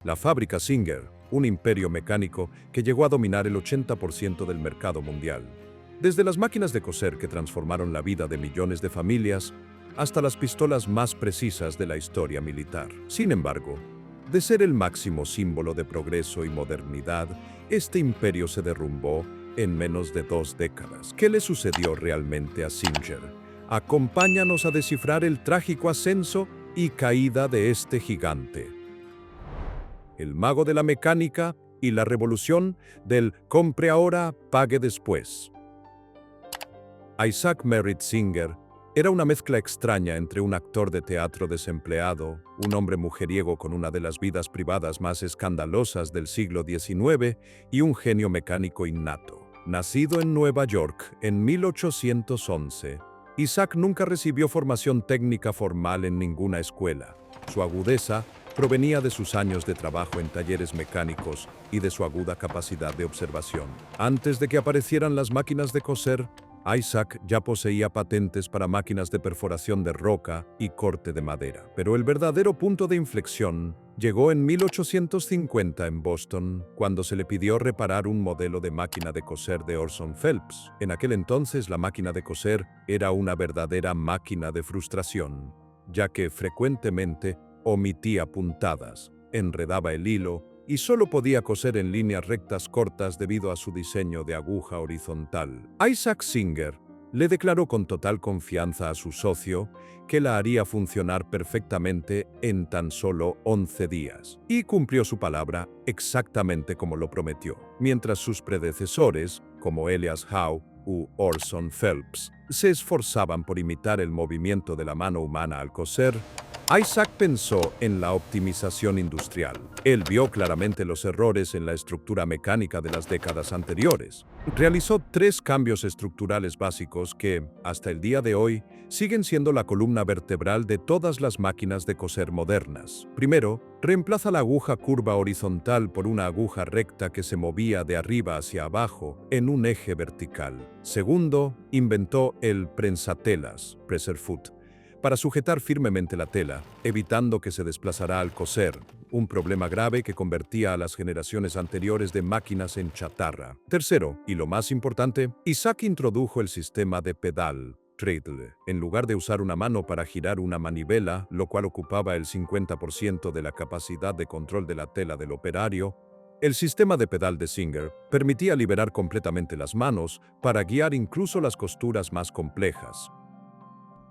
La fábrica Singer, un imperio mecánico que llegó a dominar el 80% del mercado mundial. Desde las máquinas de coser que transformaron la vida de millones de familias, hasta las pistolas más precisas de la historia militar. Sin embargo, de ser el máximo símbolo de progreso y modernidad, este imperio se derrumbó en menos de 2 décadas. ¿Qué le sucedió realmente a Singer? Acompáñanos a descifrar el trágico ascenso y caída de este gigante. El mago de la mecánica y la revolución del compre ahora, pague después. Isaac Merritt Singer era una mezcla extraña entre un actor de teatro desempleado, un hombre mujeriego con una de las vidas privadas más escandalosas del siglo XIX y un genio mecánico innato. Nacido en Nueva York en 1811, Isaac nunca recibió formación técnica formal en ninguna escuela. Su agudeza provenía de sus años de trabajo en talleres mecánicos y de su aguda capacidad de observación. Antes de que aparecieran las máquinas de coser, Isaac ya poseía patentes para máquinas de perforación de roca y corte de madera. Pero el verdadero punto de inflexión llegó en 1850 en Boston, cuando se le pidió reparar un modelo de máquina de coser de Orson Phelps. En aquel entonces, la máquina de coser era una verdadera máquina de frustración, ya que frecuentemente omitía puntadas, enredaba el hilo y solo podía coser en líneas rectas cortas debido a su diseño de aguja horizontal. Isaac Singer le declaró con total confianza a su socio que la haría funcionar perfectamente en tan solo 11 días. Y cumplió su palabra exactamente como lo prometió. Mientras sus predecesores, como Elias Howe u Orson Phelps, se esforzaban por imitar el movimiento de la mano humana al coser, Isaac pensó en la optimización industrial. Él vio claramente los errores en la estructura mecánica de las décadas anteriores. Realizó 3 cambios estructurales básicos que, hasta el día de hoy, siguen siendo la columna vertebral de todas las máquinas de coser modernas. Primero, reemplaza la aguja curva horizontal por una aguja recta que se movía de arriba hacia abajo en un eje vertical. Segundo, inventó el prensatelas, presser foot, para sujetar firmemente la tela, evitando que se desplazara al coser, un problema grave que convertía a las generaciones anteriores de máquinas en chatarra. Tercero, y lo más importante, Isaac introdujo el sistema de pedal, treadle, en lugar de usar una mano para girar una manivela, lo cual ocupaba el 50% de la capacidad de control de la tela del operario. El sistema de pedal de Singer permitía liberar completamente las manos para guiar incluso las costuras más complejas.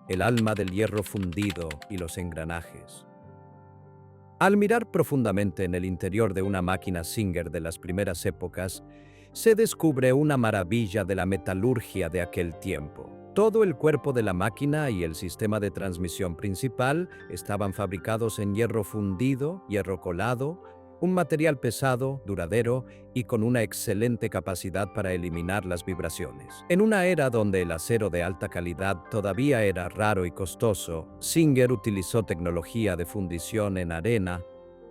El alma del hierro fundido y los engranajes. Al mirar profundamente en el interior de una máquina Singer de las primeras épocas, se descubre una maravilla de la metalurgia de aquel tiempo. Todo el cuerpo de la máquina y el sistema de transmisión principal estaban fabricados en hierro fundido, hierro colado, un material pesado, duradero y con una excelente capacidad para eliminar las vibraciones. En una era donde el acero de alta calidad todavía era raro y costoso, Singer utilizó tecnología de fundición en arena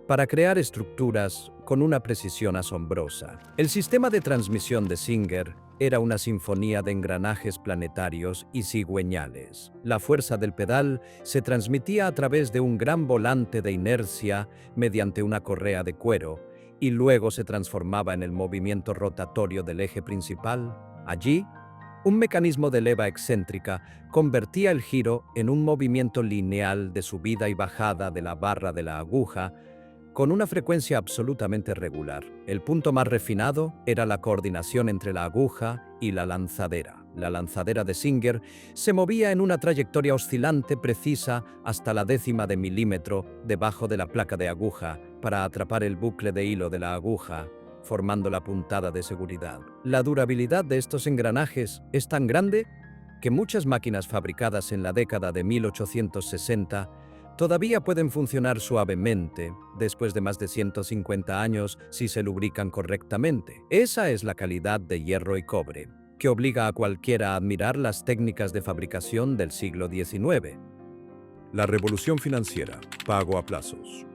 para crear estructuras con una precisión asombrosa. El sistema de transmisión de Singer era una sinfonía de engranajes planetarios y cigüeñales. La fuerza del pedal se transmitía a través de un gran volante de inercia mediante una correa de cuero y luego se transformaba en el movimiento rotatorio del eje principal. Allí, un mecanismo de leva excéntrica convertía el giro en un movimiento lineal de subida y bajada de la barra de la aguja con una frecuencia absolutamente regular. El punto más refinado era la coordinación entre la aguja y la lanzadera. La lanzadera de Singer se movía en una trayectoria oscilante precisa hasta la décima de milímetro debajo de la placa de aguja para atrapar el bucle de hilo de la aguja, formando la puntada de seguridad. La durabilidad de estos engranajes es tan grande que muchas máquinas fabricadas en la década de 1860 todavía pueden funcionar suavemente después de más de 150 años si se lubrican correctamente. Esa es la calidad de hierro y cobre, que obliga a cualquiera a admirar las técnicas de fabricación del siglo XIX. La revolución financiera, pago a plazos.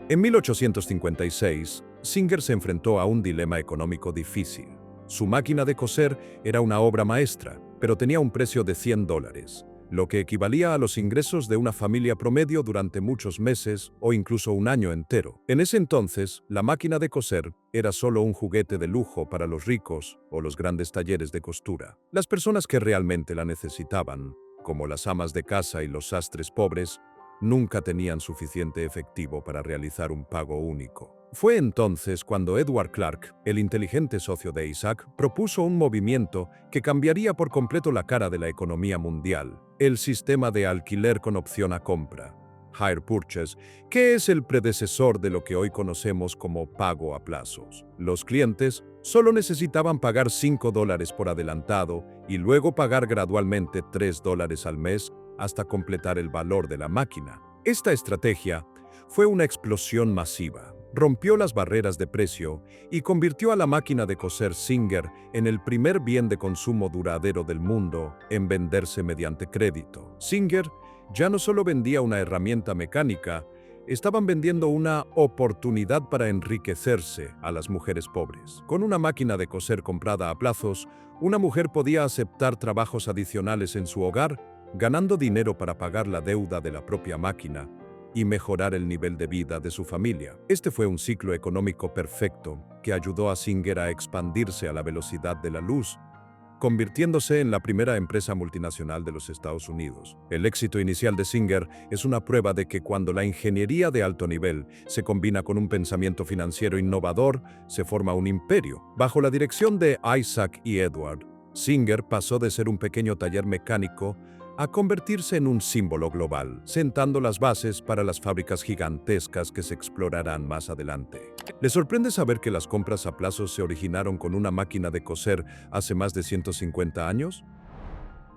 En 1856, Singer se enfrentó a un dilema económico difícil. Su máquina de coser era una obra maestra, pero tenía un precio de $100. lo que equivalía a los ingresos de una familia promedio durante muchos meses o incluso un año entero. En ese entonces, la máquina de coser era solo un juguete de lujo para los ricos o los grandes talleres de costura. Las personas que realmente la necesitaban, como las amas de casa y los sastres pobres, nunca tenían suficiente efectivo para realizar un pago único. Fue entonces cuando Edward Clark, el inteligente socio de Isaac, propuso un movimiento que cambiaría por completo la cara de la economía mundial: el sistema de alquiler con opción a compra, Hire Purchase, que es el predecesor de lo que hoy conocemos como pago a plazos. Los clientes solo necesitaban pagar $5 por adelantado y luego pagar gradualmente $3 al mes hasta completar el valor de la máquina. Esta estrategia fue una explosión masiva. Rompió las barreras de precio y convirtió a la máquina de coser Singer en el primer bien de consumo duradero del mundo en venderse mediante crédito. Singer ya no solo vendía una herramienta mecánica, estaban vendiendo una oportunidad para enriquecerse a las mujeres pobres. Con una máquina de coser comprada a plazos, una mujer podía aceptar trabajos adicionales en su hogar, ganando dinero para pagar la deuda de la propia máquina y mejorar el nivel de vida de su familia. Este fue un ciclo económico perfecto que ayudó a Singer a expandirse a la velocidad de la luz, convirtiéndose en la primera empresa multinacional de los Estados Unidos. El éxito inicial de Singer es una prueba de que cuando la ingeniería de alto nivel se combina con un pensamiento financiero innovador, se forma un imperio. Bajo la dirección de Isaac y Edward, Singer pasó de ser un pequeño taller mecánico a convertirse en un símbolo global, sentando las bases para las fábricas gigantescas que se explorarán más adelante. ¿Les sorprende saber que las compras a plazos se originaron con una máquina de coser hace más de 150 años?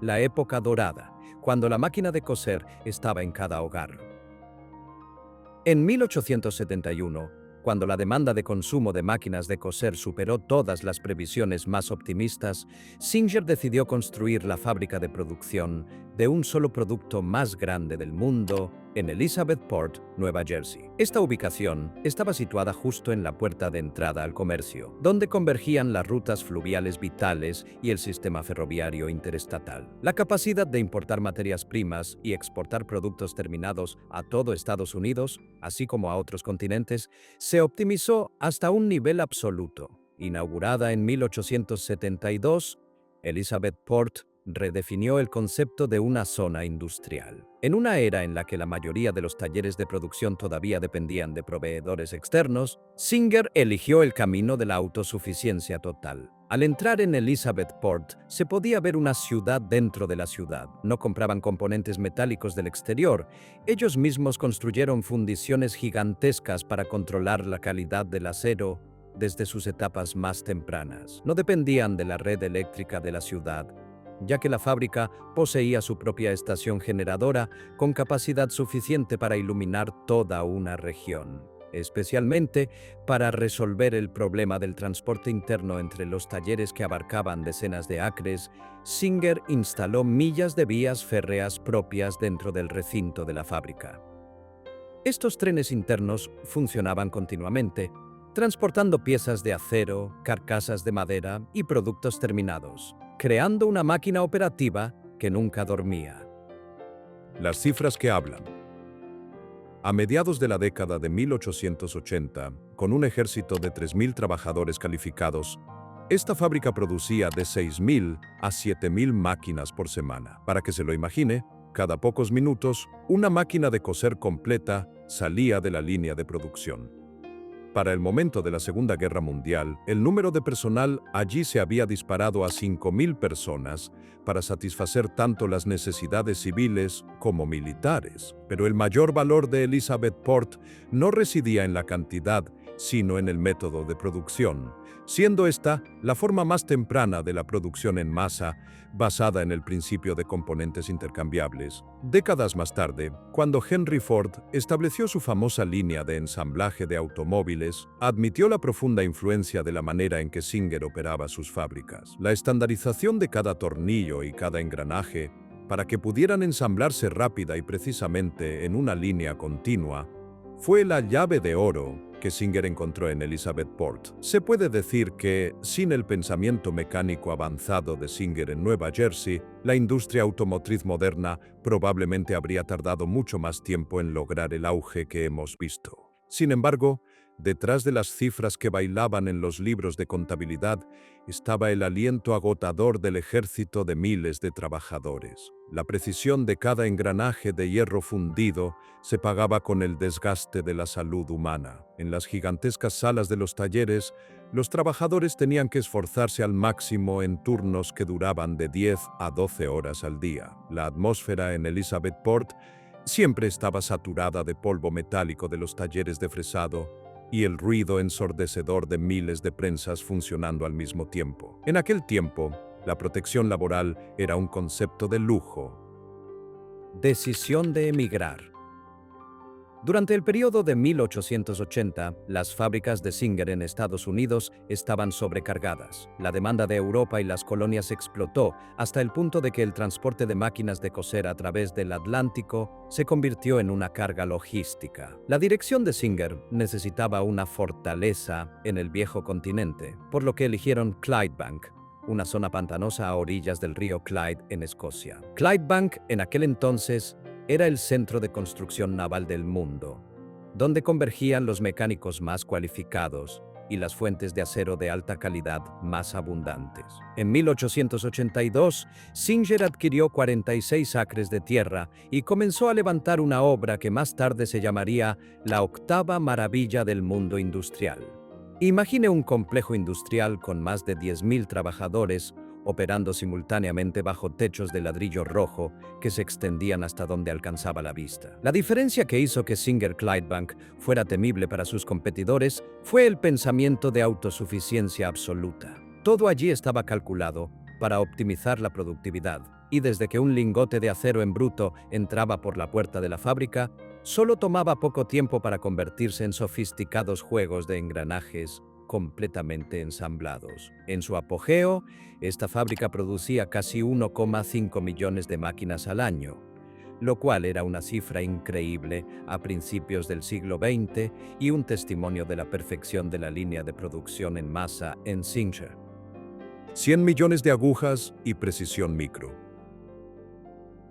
La época dorada, cuando la máquina de coser estaba en cada hogar. En 1871, cuando la demanda de consumo de máquinas de coser superó todas las previsiones más optimistas, Singer decidió construir la fábrica de producción de un solo producto más grande del mundo en Elizabethport, Nueva Jersey. Esta ubicación estaba situada justo en la puerta de entrada al comercio, donde convergían las rutas fluviales vitales y el sistema ferroviario interestatal. La capacidad de importar materias primas y exportar productos terminados a todo Estados Unidos, así como a otros continentes, se optimizó hasta un nivel absoluto. Inaugurada en 1872, Elizabethport redefinió el concepto de una zona industrial. En una era en la que la mayoría de los talleres de producción todavía dependían de proveedores externos, Singer eligió el camino de la autosuficiencia total. Al entrar en Elizabethport, se podía ver una ciudad dentro de la ciudad. No compraban componentes metálicos del exterior. Ellos mismos construyeron fundiciones gigantescas para controlar la calidad del acero desde sus etapas más tempranas. No dependían de la red eléctrica de la ciudad, ya que la fábrica poseía su propia estación generadora con capacidad suficiente para iluminar toda una región. Especialmente para resolver el problema del transporte interno entre los talleres que abarcaban decenas de acres, Singer instaló millas de vías férreas propias dentro del recinto de la fábrica. Estos trenes internos funcionaban continuamente, transportando piezas de acero, carcasas de madera y productos terminados, creando una máquina operativa que nunca dormía. Las cifras que hablan. A mediados de la década de 1880, con un ejército de 3.000 trabajadores calificados, esta fábrica producía de 6.000 a 7.000 máquinas por semana. Para que se lo imagine, cada pocos minutos, una máquina de coser completa salía de la línea de producción. Para el momento de la Segunda Guerra Mundial, el número de personal allí se había disparado a 5.000 personas para satisfacer tanto las necesidades civiles como militares. Pero el mayor valor de Elizabethport no residía en la cantidad, sino en el método de producción, siendo esta la forma más temprana de la producción en masa, basada en el principio de componentes intercambiables. Décadas más tarde, cuando Henry Ford estableció su famosa línea de ensamblaje de automóviles, admitió la profunda influencia de la manera en que Singer operaba sus fábricas. La estandarización de cada tornillo y cada engranaje, para que pudieran ensamblarse rápida y precisamente en una línea continua, fue la llave de oro que Singer encontró en Elizabethport. Se puede decir que, sin el pensamiento mecánico avanzado de Singer en Nueva Jersey, la industria automotriz moderna probablemente habría tardado mucho más tiempo en lograr el auge que hemos visto. Sin embargo, detrás de las cifras que bailaban en los libros de contabilidad estaba el aliento agotador del ejército de miles de trabajadores. La precisión de cada engranaje de hierro fundido se pagaba con el desgaste de la salud humana. En las gigantescas salas de los talleres, los trabajadores tenían que esforzarse al máximo en turnos que duraban de 10 a 12 horas al día. La atmósfera en Elizabethport siempre estaba saturada de polvo metálico de los talleres de fresado y el ruido ensordecedor de miles de prensas funcionando al mismo tiempo. En aquel tiempo, la protección laboral era un concepto de lujo. Decisión de emigrar. Durante el periodo de 1880, las fábricas de Singer en Estados Unidos estaban sobrecargadas. La demanda de Europa y las colonias explotó hasta el punto de que el transporte de máquinas de coser a través del Atlántico se convirtió en una carga logística. La dirección de Singer necesitaba una fortaleza en el viejo continente, por lo que eligieron Clydebank, una zona pantanosa a orillas del río Clyde en Escocia. Clydebank, en aquel entonces, era el centro de construcción naval del mundo, donde convergían los mecánicos más cualificados y las fuentes de acero de alta calidad más abundantes. En 1882, Singer adquirió 46 acres de tierra y comenzó a levantar una obra que más tarde se llamaría la octava maravilla del mundo industrial. Imagine un complejo industrial con más de 10.000 trabajadores operando simultáneamente bajo techos de ladrillo rojo que se extendían hasta donde alcanzaba la vista. La diferencia que hizo que Singer Clydebank fuera temible para sus competidores fue el pensamiento de autosuficiencia absoluta. Todo allí estaba calculado para optimizar la productividad, y desde que un lingote de acero en bruto entraba por la puerta de la fábrica, solo tomaba poco tiempo para convertirse en sofisticados juegos de engranajes completamente ensamblados. En su apogeo, esta fábrica producía casi 1,5 millones de máquinas al año, lo cual era una cifra increíble a principios del siglo XX y un testimonio de la perfección de la línea de producción en masa en Singer. 100 millones de agujas y precisión micro.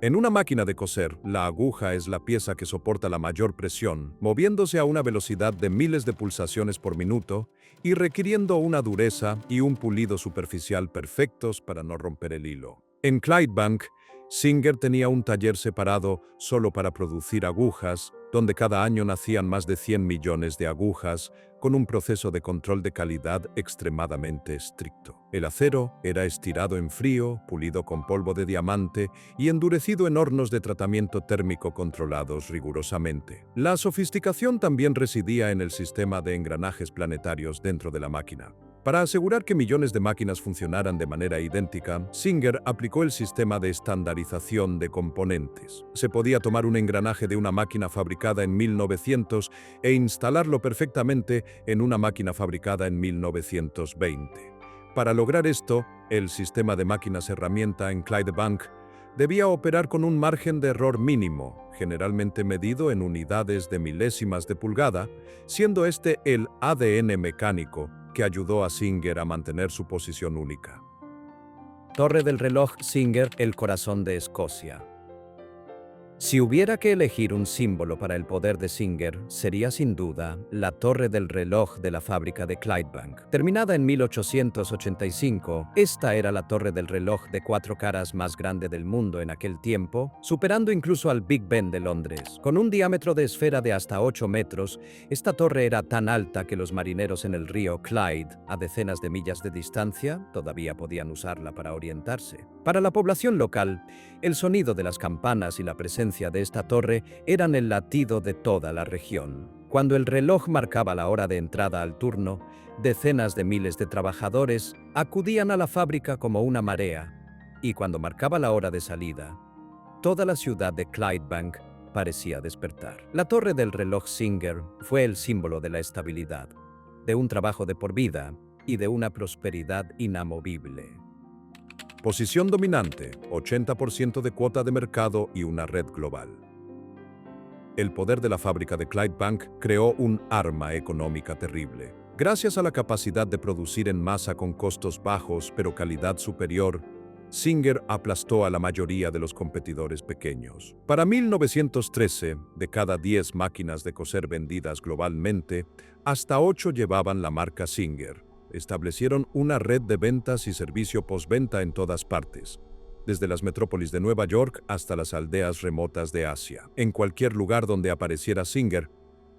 En una máquina de coser, la aguja es la pieza que soporta la mayor presión, moviéndose a una velocidad de miles de pulsaciones por minuto y requiriendo una dureza y un pulido superficial perfectos para no romper el hilo. En Clydebank, Singer tenía un taller separado solo para producir agujas, donde cada año nacían más de 100 millones de agujas, con un proceso de control de calidad extremadamente estricto. El acero era estirado en frío, pulido con polvo de diamante y endurecido en hornos de tratamiento térmico controlados rigurosamente. La sofisticación también residía en el sistema de engranajes planetarios dentro de la máquina. Para asegurar que millones de máquinas funcionaran de manera idéntica, Singer aplicó el sistema de estandarización de componentes. Se podía tomar un engranaje de una máquina fabricada en 1900 e instalarlo perfectamente en una máquina fabricada en 1920. Para lograr esto, el sistema de máquinas herramienta en Clydebank debía operar con un margen de error mínimo, generalmente medido en unidades de milésimas de pulgada, siendo este el ADN mecánico que ayudó a Singer a mantener su posición única. Torre del reloj Singer, el corazón de Escocia. Si hubiera que elegir un símbolo para el poder de Singer, sería sin duda la torre del reloj de la fábrica de Clydebank. Terminada en 1885, esta era la torre del reloj de 4 caras más grande del mundo en aquel tiempo, superando incluso al Big Ben de Londres. Con un diámetro de esfera de hasta 8 metros, esta torre era tan alta que los marineros en el río Clyde, a decenas de millas de distancia, todavía podían usarla para orientarse. Para la población local, el sonido de las campanas y la presencia de esta torre eran el latido de toda la región. Cuando el reloj marcaba la hora de entrada al turno, decenas de miles de trabajadores acudían a la fábrica como una marea, y cuando marcaba la hora de salida, toda la ciudad de Clydebank parecía despertar. La torre del reloj Singer fue el símbolo de la estabilidad, de un trabajo de por vida y de una prosperidad inamovible. Posición dominante, 80% de cuota de mercado y una red global. el poder de la fábrica de Clydebank creó un arma económica terrible. Gracias a la capacidad de producir en masa con costos bajos pero calidad superior, Singer aplastó a la mayoría de los competidores pequeños. Para 1913, de cada 10 máquinas de coser vendidas globalmente, hasta 8 llevaban la marca Singer. Establecieron una red de ventas y servicio postventa en todas partes, desde las metrópolis de Nueva York hasta las aldeas remotas de Asia. En cualquier lugar donde apareciera Singer,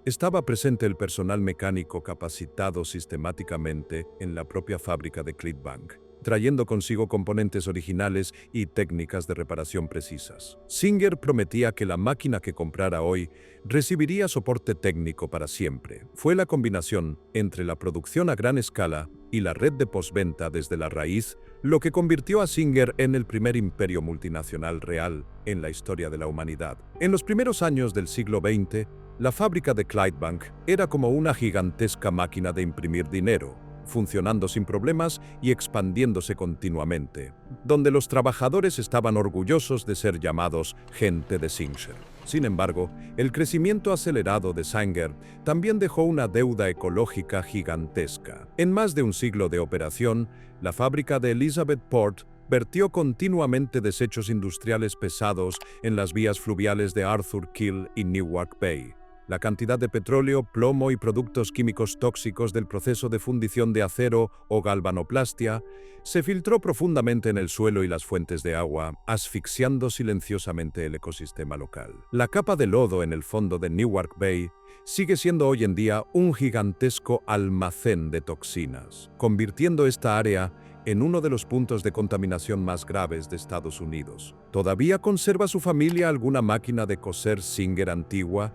estaba presente el personal mecánico capacitado sistemáticamente en la propia fábrica de Clydebank, trayendo consigo componentes originales y técnicas de reparación precisas. Singer prometía que la máquina que comprara hoy recibiría soporte técnico para siempre. Fue la combinación entre la producción a gran escala y la red de postventa desde la raíz lo que convirtió a Singer en el primer imperio multinacional real en la historia de la humanidad. En los primeros años del siglo XX, la fábrica de Clydebank era como una gigantesca máquina de imprimir dinero, funcionando sin problemas y expandiéndose continuamente, donde los trabajadores estaban orgullosos de ser llamados gente de Singer. Sin embargo, el crecimiento acelerado de Singer también dejó una deuda ecológica gigantesca. En más de un siglo de operación, la fábrica de Elizabethport vertió continuamente desechos industriales pesados en las vías fluviales de Arthur Kill y Newark Bay. La cantidad de petróleo, plomo y productos químicos tóxicos del proceso de fundición de acero o galvanoplastia se filtró profundamente en el suelo y las fuentes de agua, asfixiando silenciosamente el ecosistema local. La capa de lodo en el fondo de Newark Bay sigue siendo hoy en día un gigantesco almacén de toxinas, convirtiendo esta área en uno de los puntos de contaminación más graves de Estados Unidos. ¿Todavía conserva su familia alguna máquina de coser Singer antigua?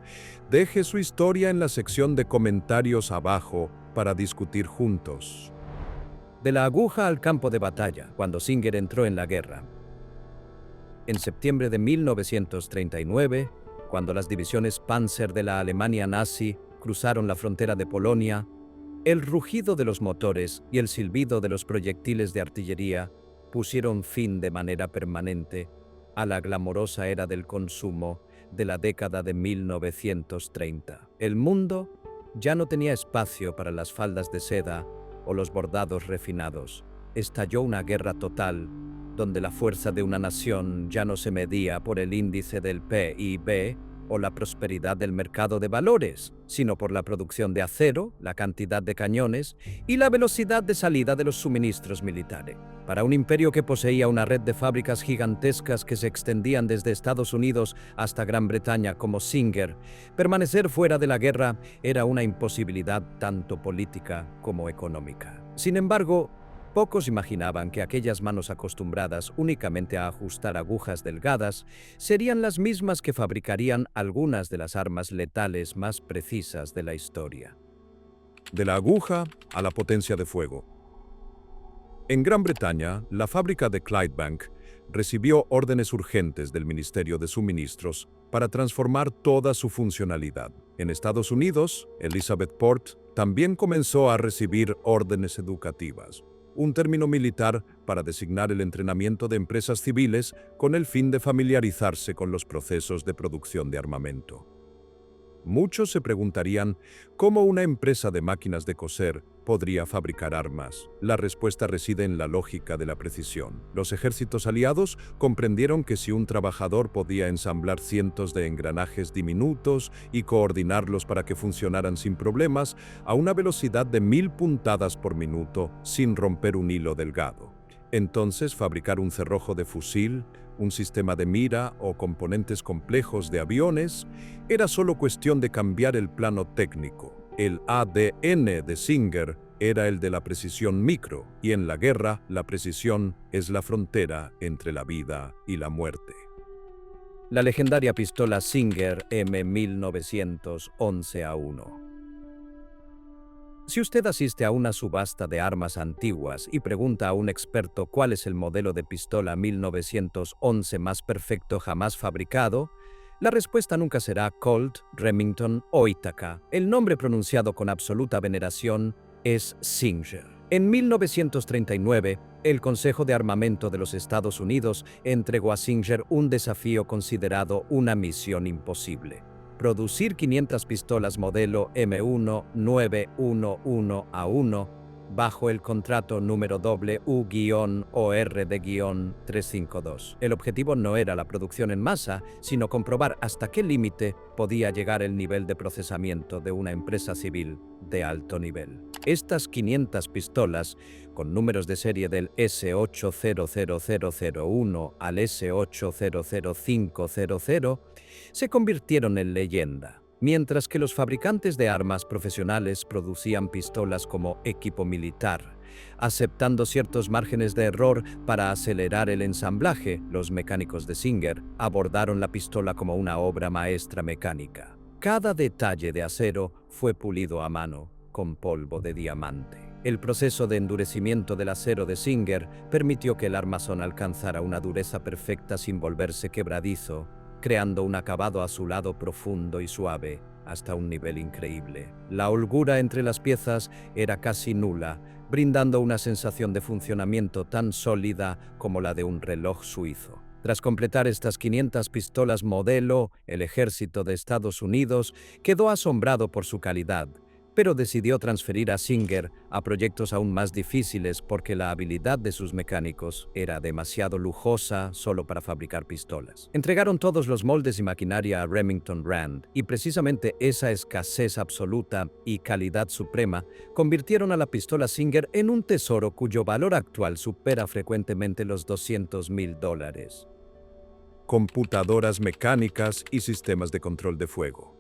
Deje su historia en la sección de comentarios abajo para discutir juntos. De la aguja al campo de batalla, cuando Singer entró en la guerra. En septiembre de 1939, cuando las divisiones Panzer de la Alemania nazi cruzaron la frontera de Polonia, el rugido de los motores y el silbido de los proyectiles de artillería pusieron fin de manera permanente a la glamorosa era del consumo de la década de 1930. El mundo ya no tenía espacio para las faldas de seda o los bordados refinados. Estalló una guerra total, donde la fuerza de una nación ya no se medía por el índice del PIB o la prosperidad del mercado de valores, sino por la producción de acero, la cantidad de cañones y la velocidad de salida de los suministros militares. Para un imperio que poseía una red de fábricas gigantescas que se extendían desde Estados Unidos hasta Gran Bretaña como Singer, permanecer fuera de la guerra era una imposibilidad tanto política como económica. Sin embargo, pocos imaginaban que aquellas manos acostumbradas únicamente a ajustar agujas delgadas serían las mismas que fabricarían algunas de las armas letales más precisas de la historia. De la aguja a la potencia de fuego. En Gran Bretaña, la fábrica de Clydebank recibió órdenes urgentes del Ministerio de Suministros para transformar toda su funcionalidad. En Estados Unidos, Elizabethport también comenzó a recibir órdenes educativas, un término militar para designar el entrenamiento de empresas civiles con el fin de familiarizarse con los procesos de producción de armamento. Muchos se preguntarían cómo una empresa de máquinas de coser podría fabricar armas. La respuesta reside en la lógica de la precisión. Los ejércitos aliados comprendieron que si un trabajador podía ensamblar cientos de engranajes diminutos y coordinarlos para que funcionaran sin problemas a una velocidad de 1000 puntadas por minuto sin romper un hilo delgado, entonces fabricar un cerrojo de fusil, un sistema de mira o componentes complejos de aviones era solo cuestión de cambiar el plano técnico. El ADN de Singer era el de la precisión micro, y en la guerra la precisión es la frontera entre la vida y la muerte. La legendaria pistola Singer M1911A1. Si usted asiste a una subasta de armas antiguas y pregunta a un experto cuál es el modelo de pistola 1911 más perfecto jamás fabricado, la respuesta nunca será Colt, Remington o Ithaca. El nombre pronunciado con absoluta veneración es Singer. En 1939, el Consejo de Armamento de los Estados Unidos entregó a Singer un desafío considerado una misión imposible: producir 500 pistolas modelo M1911A1 bajo el contrato número WU-ORD-352. El objetivo no era la producción en masa, sino comprobar hasta qué límite podía llegar el nivel de procesamiento de una empresa civil de alto nivel. Estas 500 pistolas, con números de serie del S800001 al S800500, se convirtieron en leyenda. Mientras que los fabricantes de armas profesionales producían pistolas como equipo militar, aceptando ciertos márgenes de error para acelerar el ensamblaje, los mecánicos de Singer abordaron la pistola como una obra maestra mecánica. Cada detalle de acero fue pulido a mano con polvo de diamante. El proceso de endurecimiento del acero de Singer permitió que el armazón alcanzara una dureza perfecta sin volverse quebradizo, creando un acabado azulado profundo y suave hasta un nivel increíble. La holgura entre las piezas era casi nula, brindando una sensación de funcionamiento tan sólida como la de un reloj suizo. Tras completar estas 500 pistolas modelo, el ejército de Estados Unidos quedó asombrado por su calidad, pero decidió transferir a Singer a proyectos aún más difíciles porque la habilidad de sus mecánicos era demasiado lujosa solo para fabricar pistolas. Entregaron todos los moldes y maquinaria a Remington Rand, y precisamente esa escasez absoluta y calidad suprema convirtieron a la pistola Singer en un tesoro cuyo valor actual supera frecuentemente los $200,000. Computadoras mecánicas y sistemas de control de fuego.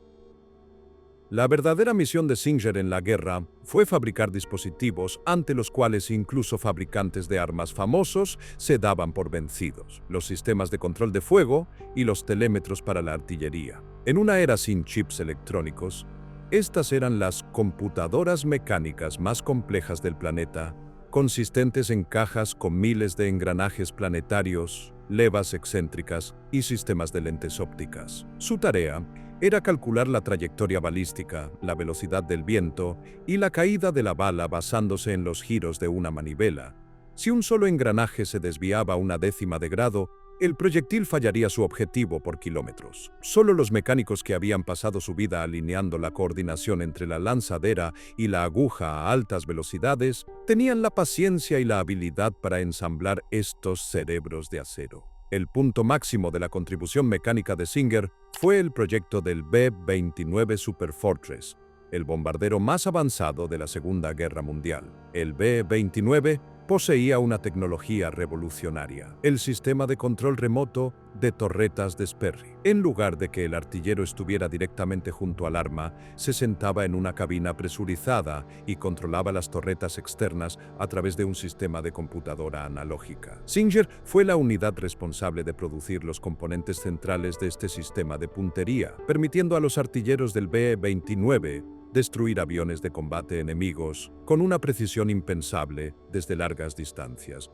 La verdadera misión de Singer en la guerra fue fabricar dispositivos ante los cuales incluso fabricantes de armas famosos se daban por vencidos: los sistemas de control de fuego y los telémetros para la artillería. En una era sin chips electrónicos, estas eran las computadoras mecánicas más complejas del planeta, consistentes en cajas con miles de engranajes planetarios, levas excéntricas y sistemas de lentes ópticas. Su tarea era calcular la trayectoria balística, la velocidad del viento y la caída de la bala basándose en los giros de una manivela. Si un solo engranaje se desviaba una décima de grado, el proyectil fallaría su objetivo por kilómetros. Solo los mecánicos que habían pasado su vida alineando la coordinación entre la lanzadera y la aguja a altas velocidades tenían la paciencia y la habilidad para ensamblar estos cerebros de acero. El punto máximo de la contribución mecánica de Singer fue el proyecto del B-29 Super Fortress, el bombardero más avanzado de la Segunda Guerra Mundial. El B-29 poseía una tecnología revolucionaria: el sistema de control remoto de torretas de Sperry. En lugar de que el artillero estuviera directamente junto al arma, se sentaba en una cabina presurizada y controlaba las torretas externas a través de un sistema de computadora analógica. Singer fue la unidad responsable de producir los componentes centrales de este sistema de puntería, permitiendo a los artilleros del B-29 destruir aviones de combate enemigos con una precisión impensable desde largas distancias.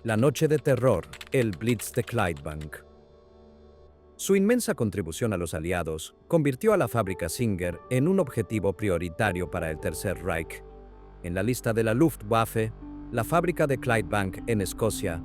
La noche de terror, el Blitz de Clydebank. Su inmensa contribución a los aliados convirtió a la fábrica Singer en un objetivo prioritario para el Tercer Reich. En la lista de la Luftwaffe, la fábrica de Clydebank en Escocia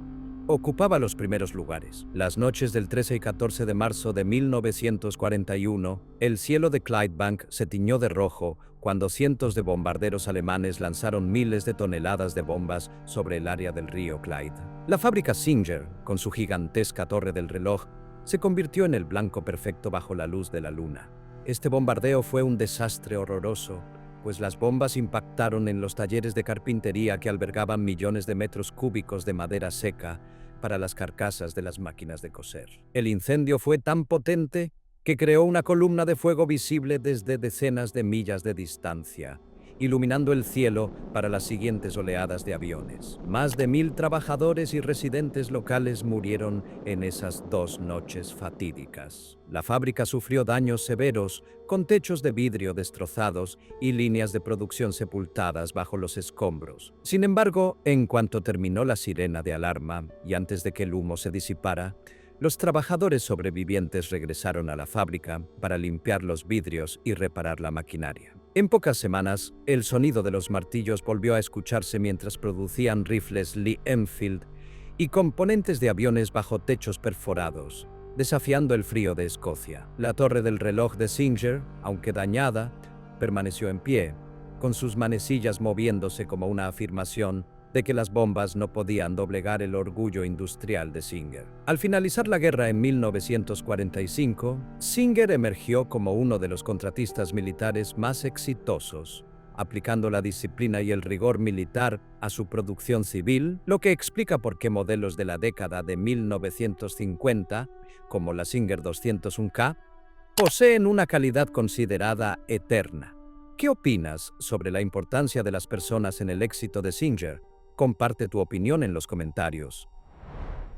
ocupaba los primeros lugares. Las noches del 13 y 14 de marzo de 1941, el cielo de Clydebank se tiñó de rojo cuando cientos de bombarderos alemanes lanzaron miles de toneladas de bombas sobre el área del río Clyde. La fábrica Singer, con su gigantesca torre del reloj, se convirtió en el blanco perfecto bajo la luz de la luna. Este bombardeo fue un desastre horroroso, pues las bombas impactaron en los talleres de carpintería que albergaban millones de metros cúbicos de madera seca para las carcasas de las máquinas de coser. El incendio fue tan potente que creó una columna de fuego visible desde decenas de millas de distancia, iluminando el cielo para las siguientes oleadas de aviones. Más de 1,000 trabajadores y residentes locales murieron en esas 2 noches fatídicas. La fábrica sufrió daños severos, con techos de vidrio destrozados y líneas de producción sepultadas bajo los escombros. Sin embargo, en cuanto terminó la sirena de alarma y antes de que el humo se disipara, los trabajadores sobrevivientes regresaron a la fábrica para limpiar los vidrios y reparar la maquinaria. En pocas semanas, el sonido de los martillos volvió a escucharse mientras producían rifles Lee Enfield y componentes de aviones bajo techos perforados, desafiando el frío de Escocia. La torre del reloj de Singer, aunque dañada, permaneció en pie, con sus manecillas moviéndose como una afirmación de que las bombas no podían doblegar el orgullo industrial de Singer. Al finalizar la guerra en 1945, Singer emergió como uno de los contratistas militares más exitosos, aplicando la disciplina y el rigor militar a su producción civil, lo que explica por qué modelos de la década de 1950, como la Singer 201K, poseen una calidad considerada eterna. ¿Qué opinas sobre la importancia de las personas en el éxito de Singer? Comparte tu opinión en los comentarios.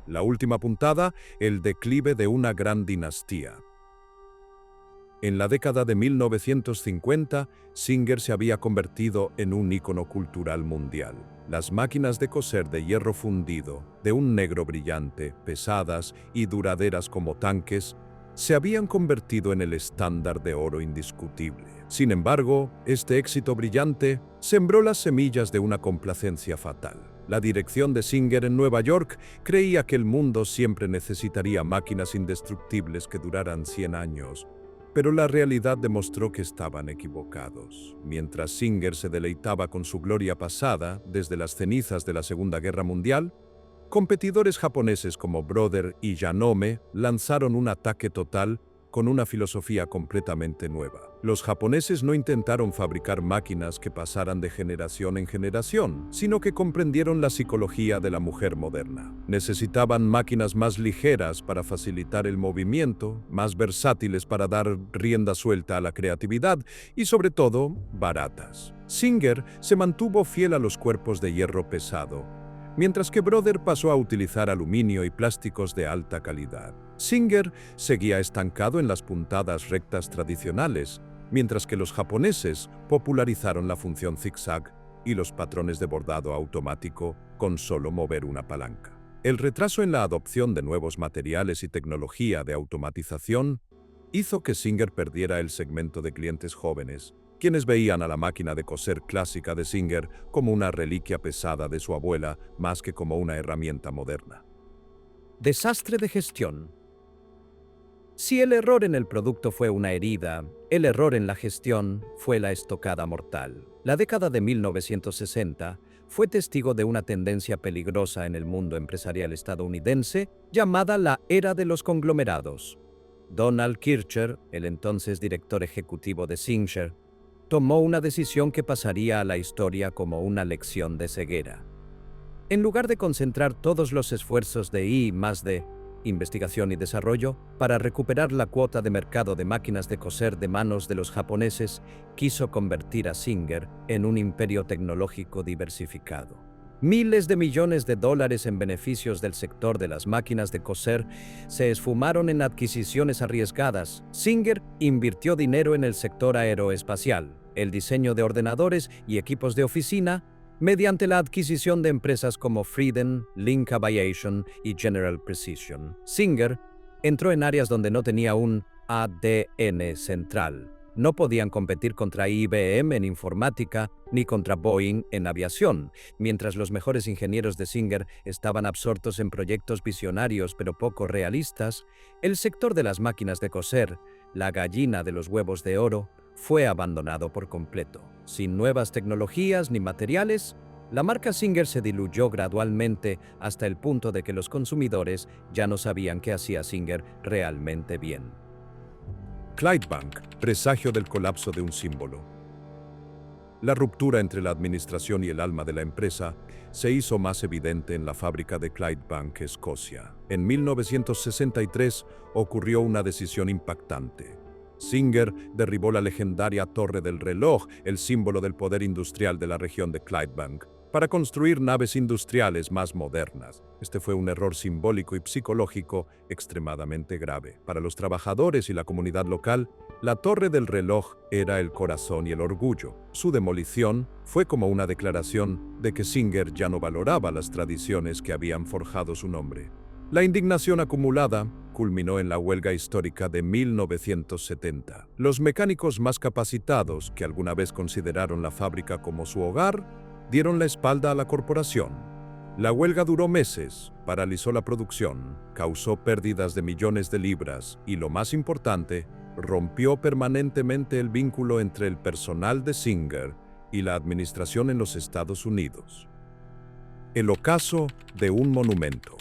La última puntada, el declive de una gran dinastía. En la década de 1950, Singer se había convertido en un ícono cultural mundial. Las máquinas de coser de hierro fundido, de un negro brillante, pesadas y duraderas como tanques, se habían convertido en el estándar de oro indiscutible. Sin embargo, este éxito brillante sembró las semillas de una complacencia fatal. La dirección de Singer en Nueva York creía que el mundo siempre necesitaría máquinas indestructibles que duraran 100 años, pero la realidad demostró que estaban equivocados. Mientras Singer se deleitaba con su gloria pasada desde las cenizas de la Segunda Guerra Mundial, competidores japoneses como Brother y Yanome lanzaron un ataque total con una filosofía completamente nueva. Los japoneses no intentaron fabricar máquinas que pasaran de generación en generación, sino que comprendieron la psicología de la mujer moderna. Necesitaban máquinas más ligeras para facilitar el movimiento, más versátiles para dar rienda suelta a la creatividad y, sobre todo, baratas. Singer se mantuvo fiel a los cuerpos de hierro pesado, mientras que Brother pasó a utilizar aluminio y plásticos de alta calidad. Singer seguía estancado en las puntadas rectas tradicionales, mientras que los japoneses popularizaron la función zigzag y los patrones de bordado automático con solo mover una palanca. El retraso en la adopción de nuevos materiales y tecnología de automatización hizo que Singer perdiera el segmento de clientes jóvenes, quienes veían a la máquina de coser clásica de Singer como una reliquia pesada de su abuela más que como una herramienta moderna. Desastre de gestión. Si el error en el producto fue una herida, el error en la gestión fue la estocada mortal. La década de 1960 fue testigo de una tendencia peligrosa en el mundo empresarial estadounidense llamada la era de los conglomerados. Donald Kircher, el entonces director ejecutivo de Singer, tomó una decisión que pasaría a la historia como una lección de ceguera. En lugar de concentrar todos los esfuerzos de I+D, investigación y desarrollo, para recuperar la cuota de mercado de máquinas de coser de manos de los japoneses, quiso convertir a Singer en un imperio tecnológico diversificado. Miles de millones de dólares en beneficios del sector de las máquinas de coser se esfumaron en adquisiciones arriesgadas. Singer invirtió dinero en el sector aeroespacial, el diseño de ordenadores y equipos de oficina, mediante la adquisición de empresas como Freedom, Link Aviation y General Precision. Singer entró en áreas donde no tenía un ADN central. No podían competir contra IBM en informática ni contra Boeing en aviación, mientras los mejores ingenieros de Singer estaban absortos en proyectos visionarios pero poco realistas. El sector de las máquinas de coser, la gallina de los huevos de oro, fue abandonado por completo. Sin nuevas tecnologías ni materiales, la marca Singer se diluyó gradualmente hasta el punto de que los consumidores ya no sabían qué hacía Singer realmente bien. Clydebank, presagio del colapso de un símbolo. La ruptura entre la administración y el alma de la empresa se hizo más evidente en la fábrica de Clydebank, Escocia. En 1963 ocurrió una decisión impactante. Singer derribó la legendaria Torre del Reloj, el símbolo del poder industrial de la región de Clydebank, para construir naves industriales más modernas. Este fue un error simbólico y psicológico extremadamente grave. Para los trabajadores y la comunidad local, la Torre del Reloj era el corazón y el orgullo. Su demolición fue como una declaración de que Singer ya no valoraba las tradiciones que habían forjado su nombre. La indignación acumulada culminó en la huelga histórica de 1970. Los mecánicos más capacitados, que alguna vez consideraron la fábrica como su hogar, dieron la espalda a la corporación. La huelga duró meses, paralizó la producción, causó pérdidas de millones de libras y, lo más importante, rompió permanentemente el vínculo entre el personal de Singer y la administración en los Estados Unidos. El ocaso de un monumento.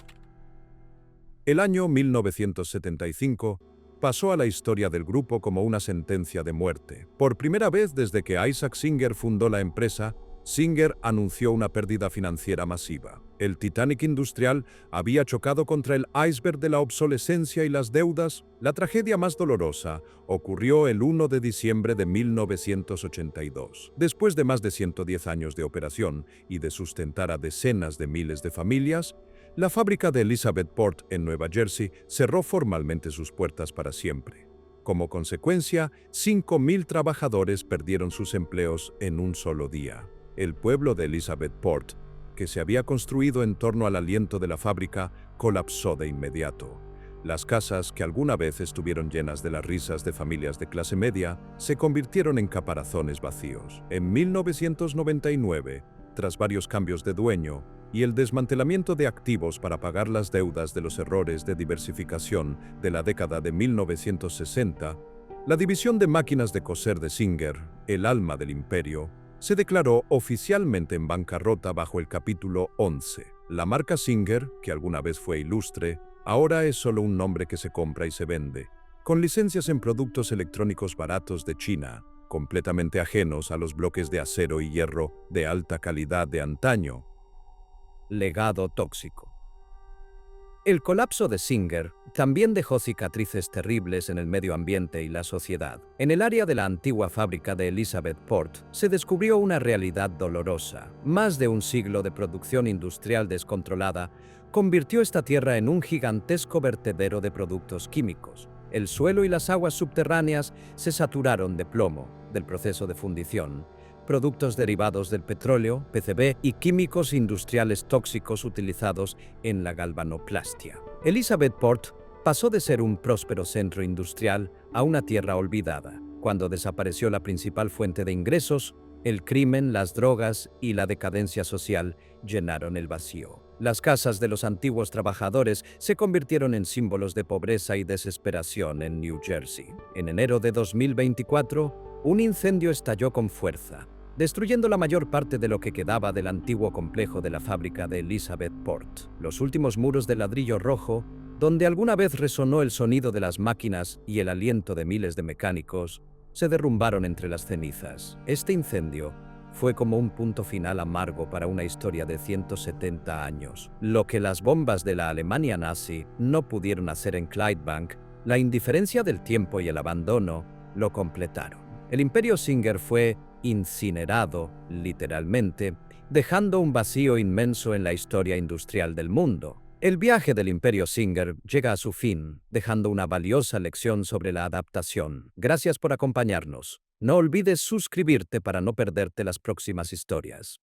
El año 1975 pasó a la historia del grupo como una sentencia de muerte. Por primera vez desde que Isaac Singer fundó la empresa, Singer anunció una pérdida financiera masiva. El Titanic industrial había chocado contra el iceberg de la obsolescencia y las deudas. La tragedia más dolorosa ocurrió el 1 de diciembre de 1982. Después de más de 110 años de operación y de sustentar a decenas de miles de familias, la fábrica de Elizabethport en Nueva Jersey cerró formalmente sus puertas para siempre. Como consecuencia, 5.000 trabajadores perdieron sus empleos en un solo día. El pueblo de Elizabethport, que se había construido en torno al aliento de la fábrica, colapsó de inmediato. Las casas, que alguna vez estuvieron llenas de las risas de familias de clase media, se convirtieron en caparazones vacíos. En 1999, tras varios cambios de dueño y el desmantelamiento de activos para pagar las deudas de los errores de diversificación de la década de 1960, la división de máquinas de coser de Singer, el alma del imperio, se declaró oficialmente en bancarrota bajo el capítulo 11. La marca Singer, que alguna vez fue ilustre, ahora es solo un nombre que se compra y se vende, con licencias en productos electrónicos baratos de China, completamente ajenos a los bloques de acero y hierro de alta calidad de antaño. Legado tóxico. El colapso de Singer también dejó cicatrices terribles en el medio ambiente y la sociedad. En el área de la antigua fábrica de Elizabethport se descubrió una realidad dolorosa. Más de un siglo de producción industrial descontrolada convirtió esta tierra en un gigantesco vertedero de productos químicos. El suelo y las aguas subterráneas se saturaron de plomo, del proceso de fundición, productos derivados del petróleo, PCB y químicos industriales tóxicos utilizados en la galvanoplastia. Elizabethport pasó de ser un próspero centro industrial a una tierra olvidada. Cuando desapareció la principal fuente de ingresos, el crimen, las drogas y la decadencia social llenaron el vacío. Las casas de los antiguos trabajadores se convirtieron en símbolos de pobreza y desesperación en New Jersey. En enero de 2024, un incendio estalló con fuerza, destruyendo la mayor parte de lo que quedaba del antiguo complejo de la fábrica de Elizabethport. Los últimos muros de ladrillo rojo, donde alguna vez resonó el sonido de las máquinas y el aliento de miles de mecánicos, se derrumbaron entre las cenizas. Este incendio fue como un punto final amargo para una historia de 170 años. Lo que las bombas de la Alemania nazi no pudieron hacer en Clydebank, la indiferencia del tiempo y el abandono lo completaron. El imperio Singer fue incinerado, literalmente, dejando un vacío inmenso en la historia industrial del mundo. El viaje del imperio Singer llega a su fin, dejando una valiosa lección sobre la adaptación. Gracias por acompañarnos. No olvides suscribirte para no perderte las próximas historias.